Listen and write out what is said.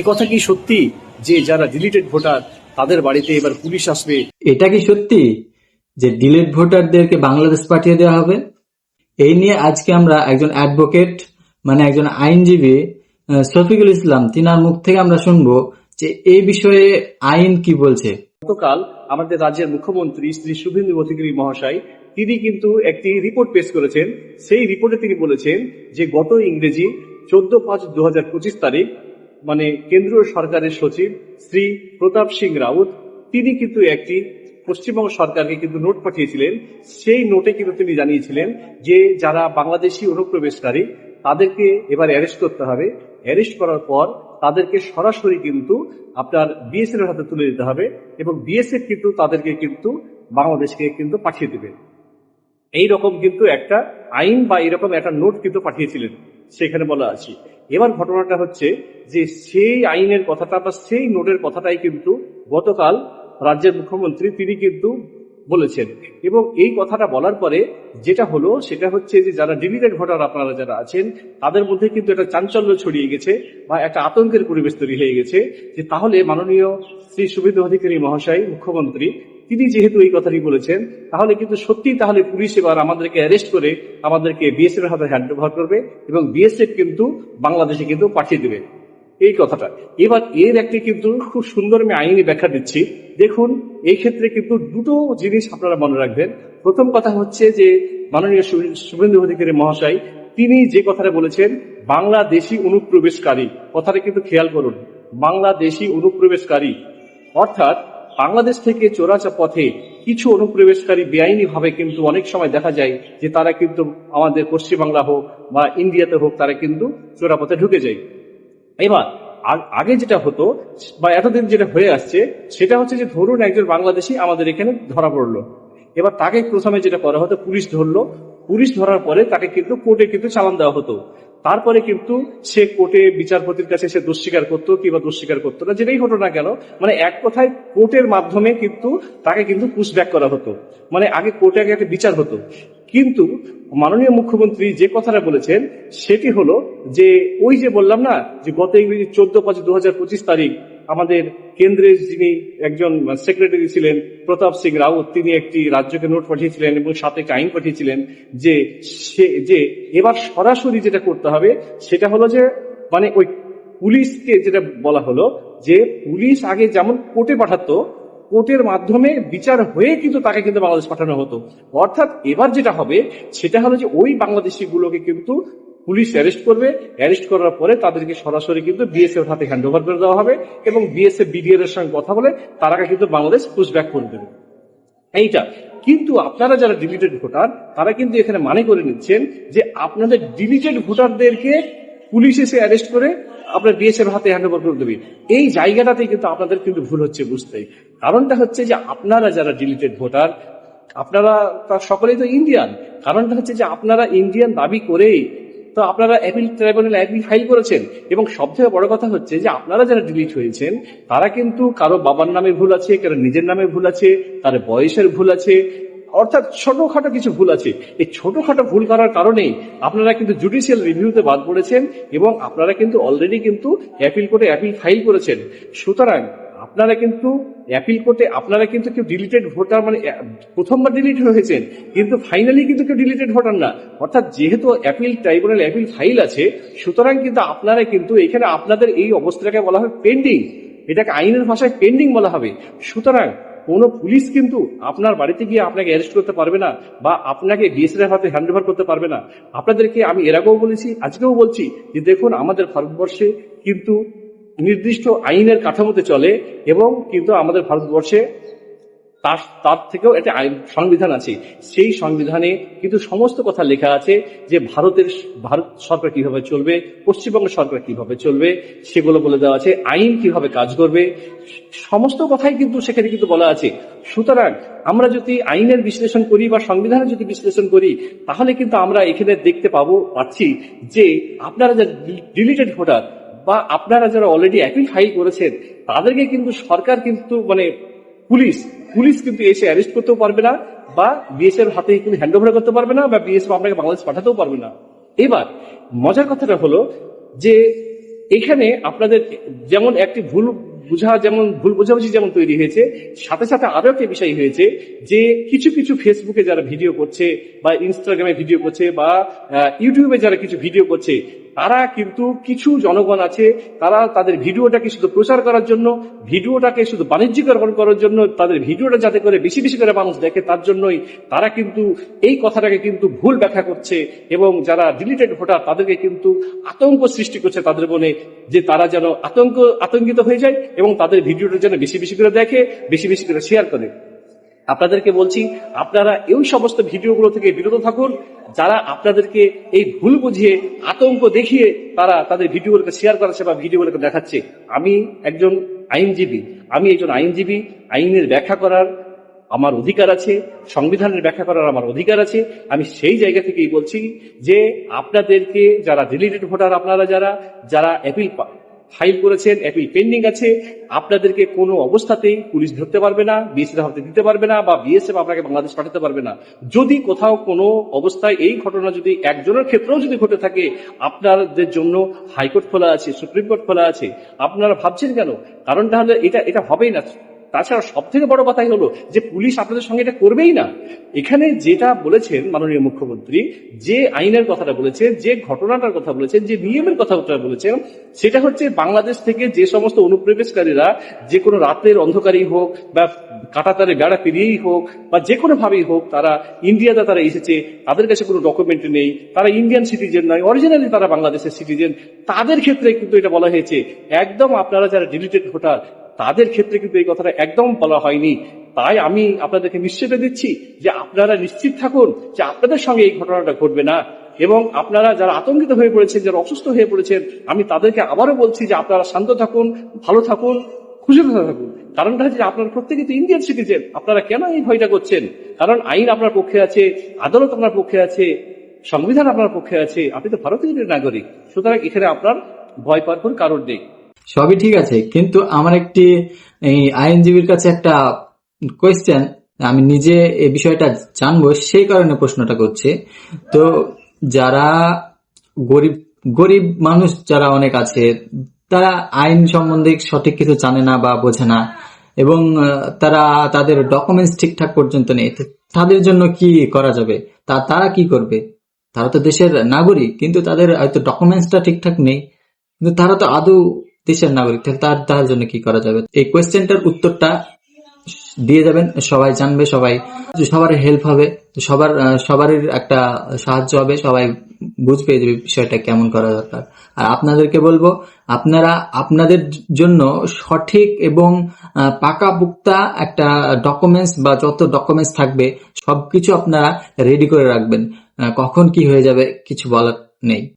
এ কথা কি সত্যি যে যারা ডিলিটেড ভোটার তাদের বাড়িতে এবার পুলিশ আসবে? এটা কি সত্যি যে ডিলিট ভোটারদেরকে বাংলাদেশ পাঠিয়ে দেওয়া হবে? এই নিয়ে আজকে আমরা একজন অ্যাডভোকেট মানে একজন আইনজীবী শফিকুল ইসলাম তিনার মুখ থেকে আমরা শুনবো যে এই বিষয়ে আইন কি বলছে। গতকাল আমাদের রাজ্যের মুখ্যমন্ত্রী শ্রী শুভেন্দু অধিকারী মহাশয় তিনি কিন্তু একটি রিপোর্ট পেশ করেছেন। সেই রিপোর্টে তিনি বলেছেন যে গত ইংরেজি 14/5/2025 তারিখ মানে কেন্দ্রীয় সরকারের সচিব শ্রী প্রতাপ সিং রাউত তিনি কিন্তু একটি পশ্চিমবঙ্গ সরকারকে কিন্তু নোট পাঠিয়েছিলেন। সেই নোটে কিন্তু তিনি জানিয়েছিলেন যে যারা বাংলাদেশি অনুপ্রবেশকারী তাদেরকে এবার অ্যারেস্ট করতে হবে। অ্যারেস্ট করার পর তাদেরকে সরাসরি কিন্তু আপনার বিএসএফ এর হাতে তুলে দিতে হবে এবং বিএসএফ কিন্তু তাদেরকে কিন্তু বাংলাদেশকে কিন্তু পাঠিয়ে দেবে। এইরকম কিন্তু একটা আইন বা এরকম একটা নোট কিন্তু পাঠিয়েছিলেন, সেখানে বলা আছে। এবার ঘটনাটা হচ্ছে যে সেই আইনের কথাটা বা সেই নোটের কথাটাই কিন্তু গতকাল রাজ্যের মুখ্যমন্ত্রী তিনি কিন্তু বলেছেন এবং এই কথাটা বলার পরে যেটা হলো সেটা হচ্ছে যে যারা ডিলিটেড ভোটার আপনারা যারা আছেন তাদের মধ্যে কিন্তু একটা চাঞ্চল্য ছড়িয়ে গেছে বা একটা আতঙ্কের পরিবেশ তৈরি হয়ে গেছে যে তাহলে মাননীয় শ্রী শুভেন্দু অধিকারী মহাশয় মুখ্যমন্ত্রী তিনি যেহেতু এই কথাটি বলেছেন তাহলে কিন্তু সত্যি তাহলে পুলিশ এবার আমাদেরকে অ্যারেস্ট করে আমাদেরকে বিএসএফ এর হাতে হ্যান্ড ওভার করবে এবং বিএসএফ কিন্তু বাংলাদেশে কিন্তু পাঠিয়ে দেবে এই কথাটা। এবার এর একটি কিন্তু খুব সুন্দর আমি আইনি ব্যাখ্যা দিচ্ছি। দেখুন এই ক্ষেত্রে কিন্তু দুটো জিনিস আপনারা মনে রাখবেন। প্রথম কথা হচ্ছে যে মাননীয় শুভেন্দু অধিকারী মহাশয় তিনি যে কথাটা বলেছেন বাংলাদেশি অনুপ্রবেশকারী, কথাটা কিন্তু খেয়াল করুন, বাংলাদেশি অনুপ্রবেশকারী অর্থাৎ বাংলাদেশ থেকে চোরাচার পথে কিছু অনুপ্রবেশকারী বেআইনি ভাবে কিন্তু অনেক সময় দেখা যায় যে তারা কিন্তু আমাদের পশ্চিমবাংলা হোক বা ইন্ডিয়াতে হোক তারা কিন্তু চোরাপথে ঢুকে যায়। এবার আগে যেটা হতো বা এতদিন যেটা হয়ে আসছে সেটা হচ্ছে যে ধরুন একজন বাংলাদেশি আমাদের এখানে ধরা পড়লো, এবার তাকে প্রথমে যেটা করা হতো পুলিশ ধরলো, পুলিশ ধরার পরে তাকে কিন্তু কোর্টে কিন্তু চালান দেওয়া হতো। তারপরে কিন্তু সে কোর্টে বিচারপতির কাছে সে দোষ স্বীকার করতো কিংবা দোষ স্বীকার করতো না, যেটাই হতো না কেন, মানে এক কথায় কোর্টের মাধ্যমে কিন্তু তাকে কিন্তু পুশব্যাক করা হতো। মানে আগে কোর্টে আগে একটা বিচার হতো। কিন্তু মাননীয় মুখ্যমন্ত্রী যে কথাটা বলেছেন সেটি হলো যে ওই যে বললাম না যে গত ইংরেজি 14/5/2025 তারিখ আমাদের কেন্দ্রের যিনি একজন সেক্রেটারি ছিলেন প্রতাপ সিং রাউত তিনি একটি রাজ্যকে নোট পাঠিয়েছিলেন এবং সাথে একটা আইন পাঠিয়েছিলেন যে যে এবার সরাসরি যেটা করতে হবে সেটা হলো যে মানে ওই পুলিশকে যেটা বলা হলো যে পুলিশ আগে যেমন কোর্টে পাঠাতো কোর্টের মাধ্যমে বিচার হয়ে কিন্তু তাকে কিন্তু বাংলাদেশ পাঠানো হতো। অর্থাৎ এবার যেটা হবে সেটা হলো যে ওই বাংলাদেশি গুলোকে কিন্তু পুলিশ অ্যারেস্ট করবে, অ্যারেস্ট করার পরে তাদেরকে সরাসরি কিন্তু বিএসএফ হাতে হ্যান্ড ওভার করে দেওয়া হবে এবং বিএসএফ বিডিআর এর সঙ্গে কথা বলে তারা কিন্তু বাংলাদেশ পুশব্যাক করে দেবে এইটা। কিন্তু আপনারা যারা ডিলিটেড ভোটার তারা কিন্তু এখানে মানে করে নিচ্ছেন যে আপনাদের ডিলিটেড ভোটারদেরকে পুলিশ এসে অ্যারেস্ট করে আপনার বিএসএফ হাতে হ্যান্ড ওভার করে দেবে। এই জায়গাটাতেই কিন্তু আপনাদের কিন্তু ভুল হচ্ছে বুঝতেই। কারণটা হচ্ছে যে আপনারা যারা ডিলিটেড ভোটার আপনারা তার সকলেই তো ইন্ডিয়ান। কারণটা হচ্ছে যে আপনারা ইন্ডিয়ান দাবি করেই তো আপনারা অ্যাপিল ট্রাইব্যুনালে অ্যাপিল ফাইল করেছেন এবং সব থেকে বড় কথা হচ্ছে যে আপনারা যারা ডিলিট হয়েছেন তারা কিন্তু কারো বাবার নামে ভুল আছে, কারো নিজের নামে ভুল আছে, কারো বয়সের ভুল আছে, অর্থাৎ ছোটখাটো কিছু ভুল আছে। এই ছোটখাটো ভুল করার কারণেই আপনারা কিন্তু জুডিশিয়াল রিভিউতে বাদ পড়েছেন এবং আপনারা কিন্তু অলরেডি কিন্তু অ্যাপিল কোর্টে অ্যাপিল ফাইল করেছেন। সুতরাং আপনারা কিন্তু অ্যাপিল কোর্টে আপনারা কিন্তু কেউ ডিলিটেড ভোটার মানে প্রথমবার ডিলিট হয়েছেন কিন্তু ফাইনালি কিন্তু কেউ ডিলিটেড ভোটার না। অর্থাৎ যেহেতু অ্যাপিল ট্রাইব্যুনাল অ্যাপিল ফাইল আছে সুতরাং কিন্তু আপনারা কিন্তু এখানে আপনাদের এই অবস্থাটাকে বলা হবে পেন্ডিং, এটাকে আইনের ভাষায় পেন্ডিং বলা হবে। সুতরাং কোনো পুলিশ কিন্তু আপনার বাড়িতে গিয়ে আপনাকে অ্যারেস্ট করতে পারবে না বা আপনাকে বিএসএফ হাতে হ্যান্ড ওভার করতে পারবে না। আপনাদেরকে আমি এর আগেও বলেছি আজকেও বলছি যে দেখুন আমাদের ভারতবর্ষে কিন্তু নির্দিষ্ট আইনের কাঠামোতে চলে এবং কিন্তু আমাদের ভারতবর্ষে তার থেকেও একটা আইন সংবিধান আছে। সেই সংবিধানে কিন্তু সমস্ত কথা লেখা আছে যে ভারত সরকার কিভাবে চলবে, পশ্চিমবঙ্গ সরকার কিভাবে চলবে সেগুলো বলে দেওয়া আছে, আইন কিভাবে কাজ করবে সমস্ত কথাই কিন্তু সেখানে কিন্তু বলা আছে। সুতরাং আমরা যদি আইনের বিশ্লেষণ করি বা সংবিধানের যদি বিশ্লেষণ করি তাহলে কিন্তু আমরা এখানে দেখতে পাচ্ছি যে আপনারা যারা ডিলিটেড ভোটার বা আপনারা যারা অলরেডি অ্যাপিল ফাইল করেছেন তাদেরকে কিন্তু সরকার কিন্তু মানে পুলিশ কিন্তু এসে অ্যারেস্ট করতেও পারবে না বা বিএসএফ হাতে কিন্তু হ্যান্ড ওভার করতে পারবে না বা বিএসএফ আপনাকে বাংলাদেশ পাঠাতেও পারবে না। এবার মজার কথাটা হলো যে এখানে আপনাদের যেমন একটি ভুল বোঝাবুঝি যেমন তৈরি হয়েছে, সাথে সাথে আরো একটা বিষয় হয়েছে যে কিছু কিছু ফেসবুকে যারা ভিডিও করছে বা ইনস্টাগ্রামে ভিডিও করছে বা ইউটিউবে যারা কিছু ভিডিও করছে, তারা কিন্তু কিছু জনগণ আছে, তারা তাদের ভিডিওটাকে শুধু প্রচার করার জন্য, ভিডিওটাকে শুধু বাণিজ্যিকরণ করার জন্য, তাদের ভিডিওটা যাতে করে বেশি বেশি করে মানুষ দেখে তার জন্যই তারা কিন্তু এই কথাটাকে কিন্তু ভুল ব্যাখ্যা করছে এবং যারা ডিলিটেড ভোটার তাদেরকে কিন্তু আতঙ্ক সৃষ্টি করছে তাদের মনে, যে তারা যেন আতঙ্কিত হয়ে যায় এবং তাদের ভিডিওটা যেন বেশি বেশি করে দেখে, বেশি বেশি করে শেয়ার করে। আপনাদেরকে বলছি, আপনারা এই সমস্ত ভিডিওগুলো থেকে বিরত থাকুন। যারা আপনাদেরকে এই ভুল বুঝিয়ে আতঙ্ক দেখিয়ে তারা তাদের ভিডিওগুলোকে শেয়ার করাচ্ছে বা ভিডিওগুলোকে দেখাচ্ছে, আমি একজন আইনজীবী, আইনের ব্যাখ্যা করার আমার অধিকার আছে, সংবিধানের ব্যাখ্যা করার আমার অধিকার আছে। আমি সেই জায়গা থেকেই বলছি যে আপনাদেরকে যারা ডিলিটেড ভোটার, আপনারা যারা অ্যাপিল ফাইল করেছেন, অ্যাপিল পেন্ডিং আছে, আপনাদেরকে কোনো অবস্থাতেই পুলিশ ধরতে পারবে না, বিএসএফ হাতে দিতে পারবে না বা বিএসএফ আপনাকে বাংলাদেশ পাঠাতে পারবে না। যদি কোথাও কোনো অবস্থায় এই ঘটনা যদি একজনের ক্ষেত্রেও যদি ঘটে থাকে, আপনাদের জন্য হাইকোর্ট খোলা আছে, সুপ্রিম কোর্ট খোলা আছে। আপনারা ভাবছেন কেন? কারণটা হলো এটা হবেই না। তাছাড়া সব থেকে বড় কথাই হলো যে পুলিশ আপনাদের সঙ্গে এটা করবেই না। এখানে যেটা বলেছেন মাননীয় মুখ্যমন্ত্রী, যে আইনের কথাটা বলেছেন, যে ঘটনাটার কথা বলেছেন, যে নিয়মের কথা বলেছেন, সেটা হচ্ছে বাংলাদেশ থেকে যে সমস্ত অনুপ্রবেশকারীরা যে কোনো রাতের অন্ধকারেই হোক বা কাঁটাতারে বেড়া পেরিয়েই হোক বা যে কোনো ভাবেই হোক, তারা ইন্ডিয়াতে তারা এসেছে, তাদের কাছে কোনো ডকুমেন্ট নেই, তারা ইন্ডিয়ান সিটিজেন নয়, অরিজিনালি তারা বাংলাদেশের সিটিজেন, তাদের ক্ষেত্রে কিন্তু এটা বলা হয়েছে। একদম আপনারা যারা ডিলিটেড ভোটার তাদের ক্ষেত্রে কিন্তু এই কথাটা একদম বলা হয়নি। তাই আমি আপনাদেরকে নিশ্চয়তা দিচ্ছি যে আপনারা নিশ্চিত থাকুন যে আপনাদের সঙ্গে এই ঘটনাটা ঘটবে না। এবং আপনারা যারা আতঙ্কিত হয়ে পড়েছেন, যারা অসুস্থ হয়ে পড়েছেন, আমি তাদেরকে আবারও বলছি যে আপনারা শান্ত থাকুন, ভালো থাকুন, খুশি থাকুন। কারণটা হচ্ছে আপনারা প্রত্যেকে তো ইন্ডিয়ান সিটিজেন, আপনারা কেন এই ভয়টা করছেন? কারণ আইন আপনার পক্ষে আছে, আদালত আপনার পক্ষে আছে, সংবিধান আপনার পক্ষে আছে, আপনি তো ভারতীয় নাগরিক। সুতরাং এখানে আপনার ভয় পাওয়ার কোনো কারণ নেই। সবই ঠিক আছে, কিন্তু আমার একটি এই আইনজীবীর কাছে একটা কোয়েশ্চেন, আমি নিজে এই বিষয়টা জানবো সেই কারণে প্রশ্নটা করছি। তো যারা গরিব গরিব মানুষ যারা অনেক আছে, তারা আইন সম্বন্ধে সঠিক কিছু জানে না বা বোঝে না, এবং তারা তাদের ডকুমেন্টস ঠিকঠাক পর্যন্ত নেই। তো তাদের জন্য কি করা যাবে? তারা কি করবে? তারা তো দেশের নাগরিক, কিন্তু তাদের হয়তো ডকুমেন্টসটা ঠিকঠাক নেই, কিন্তু তারা তো আদৌ দেশের নাগরিক। তার জন্য কি করা যাবে? এই কোয়েশ্চেনটার উত্তরটা দিয়ে যাবেন, সবাই জানবে, সবার হেল্প হবে, সবার একটা সাহায্য হবে, সবাই বুঝবে যে বিষয়টা কেমন করা দরকার। আর আপনাদেরকে বলবো, আপনারা আপনাদের জন্য সঠিক এবং পাকাপোক্তা একটা ডকুমেন্টস বা যত ডকুমেন্টস থাকবে সবকিছু আপনারা রেডি করে রাখবেন। কখন কি হয়ে যাবে কিছু বলার নেই।